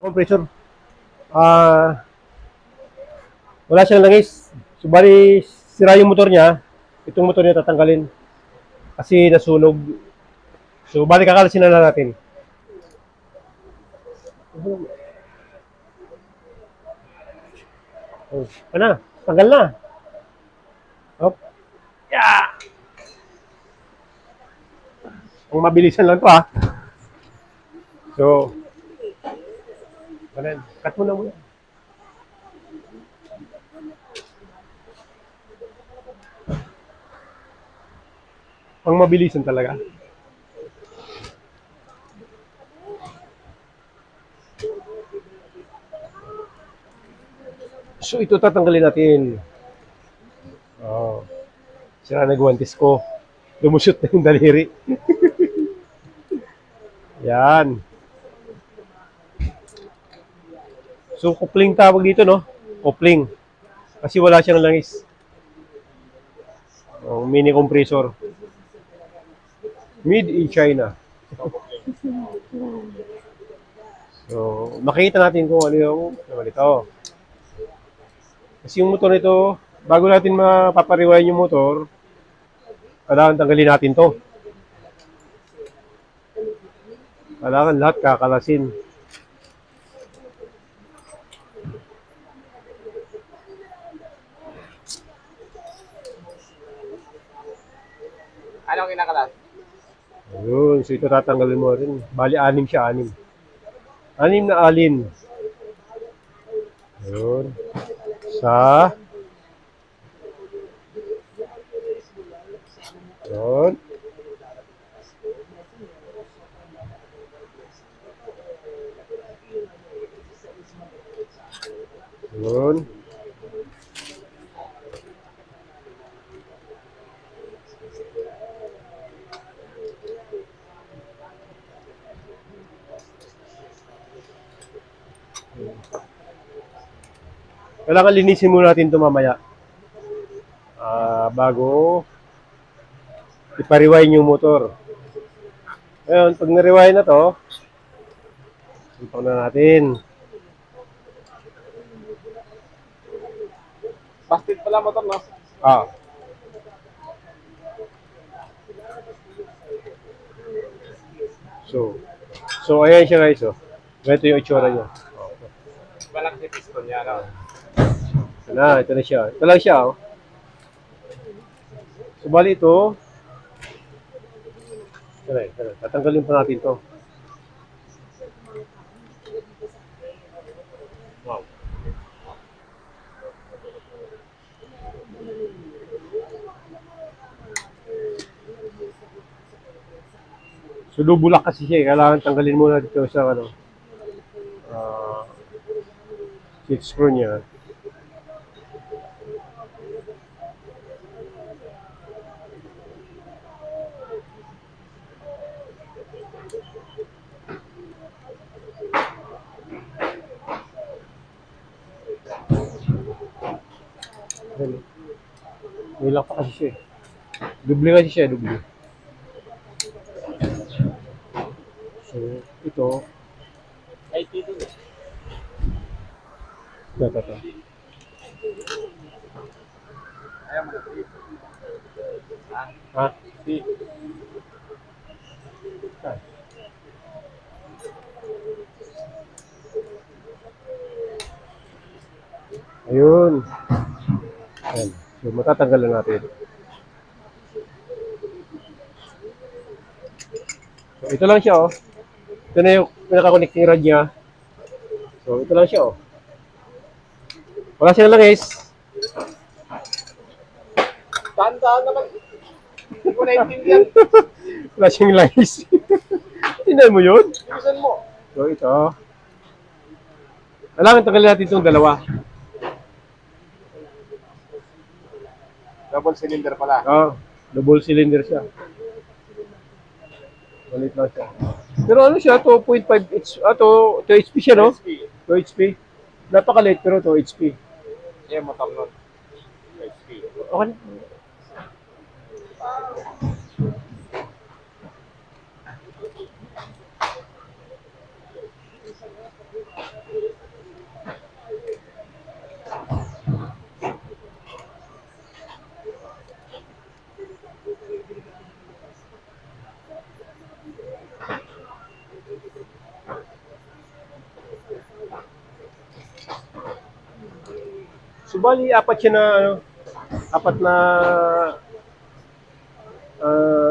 Compressor. Ah, wala siyang langis. So, bali, sira yung motor niya. Itong motor niya tatanggalin. Kasi nasunog. So, bali, kakalasin na lang natin. Oh, ano? Tanggal na. Hop. Yeah! Ang mabilisan lang to, ha. So, cut mo na muna. Ang mabilisan talaga. So, ito tatanggalin natin. Oh, sira na guwantes ko. Lumusot na yung daliri. Yan. So, coupling tawag dito, no? Coupling. Kasi wala siyang langis. Oh, mini compressor. Made in China. So, makita natin kung ano yung ito. Kasi yung motor nito, bago natin mapapariwayan yung motor, kailangan tanggalin natin to. Kailangan lahat kakalasin. Anong kinakalas? Ayun, so ito tatanggalin mo rin. Bali, anim siya, anim. Anim na alin. Ayun. Sa. Ayun. Ayun. Kailangan linisin muna natin ito mamaya. Bago ipariwain yung motor. Ngayon, pag na-rewind na to, ito na natin. Busted pala motor, no? Ah. So ayan siya guys, oh. Ganito yung itsura niya. Balak si piston niya, no? Ito na siya. Ito lang siya, oh. So, bali ito, tatanggalin pa natin to. Wow. So, lubulak kasi siya, eh. Kailangan tanggalin muna dito sa, uh, seat screw niya. May lock pa kasi siya, eh. Dubli kasi siya, dubli. So, ito, Ay, dito. ito. Ayaw mo na. Ha? Si. Ayun. Ayan. So, matatanggal na natin. So, ito lang siya, oh. Ito na yung pinaka-connecting rod niya. So, ito lang siya, oh. Wala siyang langis. Tahan-tahan naman. Hindi ko naintindihan. Wala siyang langis. Tingnan mo yun? Bilisan mo. So, ito. Kailangan tanggalin natin itong dalawa. Double cylinder pala. Double cylinder siya. Malit lang siya. Pero ano siya, 2.5 2 HP siya, no? 2 HP. Napakalit, pero 2 HP. Yeah, motor nun. HP. Okay. Subali, apat siya na, ano, apat na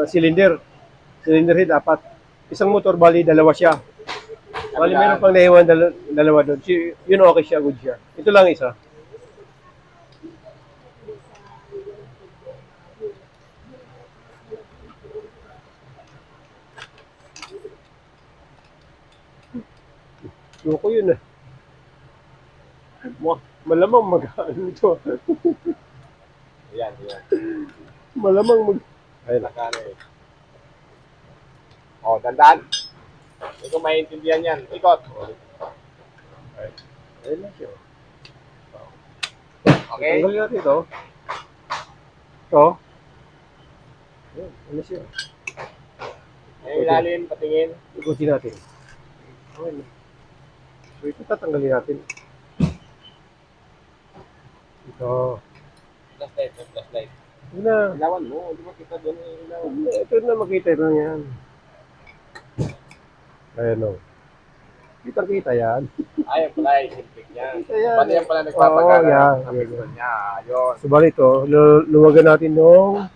cylinder. Cylinder head, apat. Isang motor, bali, dalawa siya. Bali, meron pang naiwan dalawa doon. Yun okay siya, good siya. Ito lang isa. Yung ko yun eh. Malamang mag-ano ito. Yan, yan. Malamang mag... Ayun na. Nakano eh. Oh, dandan. Hindi ko maintindihan yan. Ikot. Ayun na siya. Okay? Tanggalin natin ito. Ito. Ayun, ano siya. Yung ilalim, patingin. Ikutin natin. Ayun. So ito tatanggalin natin. Ito. Flashlight, flashlight. Ito na. Ilawan mo. Hindi mo kita doon yung ilawan. Ito na, makita ito na yan. Ayan o. Kitang-kita yan. Ay, pala yung silpik niya. Kita yan. Pati yan pala nagpapagana Oo, yan. sa piston niya. Ayun. So bali ito, luwagan natin yung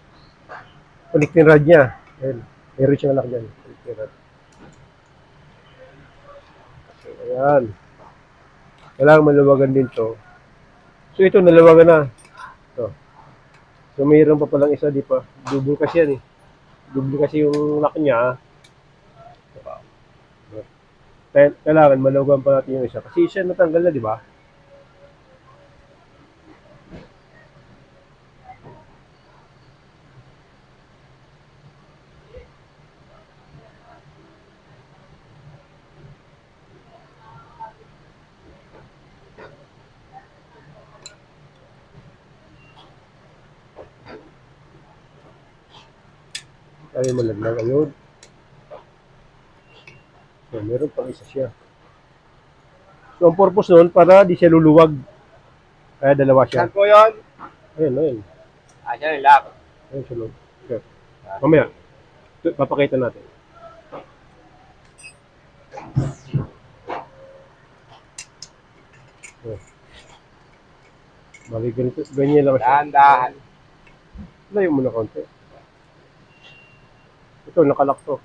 connecting rod niya. Ayan. Meron siyang anak dyan. Connecting rod. So, ayan. Kailangan maluwagan din to. So ito, naluwagan na. Ito. So mayroon pa palang isa, di pa. Double kasi yan eh. Double kasi yung lock niya. Kailangan maluwagan pa natin yung isa. Kasi siya natanggal na, di ba? Ay, malaglag. Ayun. So, meron pang isa siya. So, ang purpose nun, para di siya luluwag. Kaya dalawa siya. Saan po yun? Ayun, ayun. Ah, siya yung lock. Ayun, sa loob. Okay. Mamaya, papakita natin. Oh. Bali, ganito, ganyan lang siya. Dahan-dahan. Layo mo na konti. Ito, nakalak to.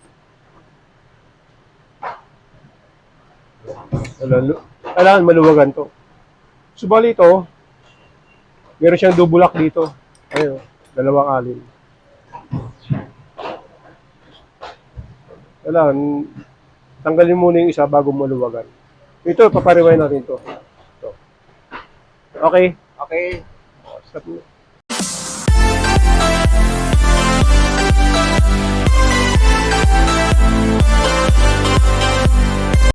Kailangan maluwagan to. Subali ito, meron siyang double lock dito. Ayun, dalawang alin. Kailangan, tanggalin muna yung isa bago maluwagan. Ito, papariway natin to. Ito. Okay. Okay. Stop mo.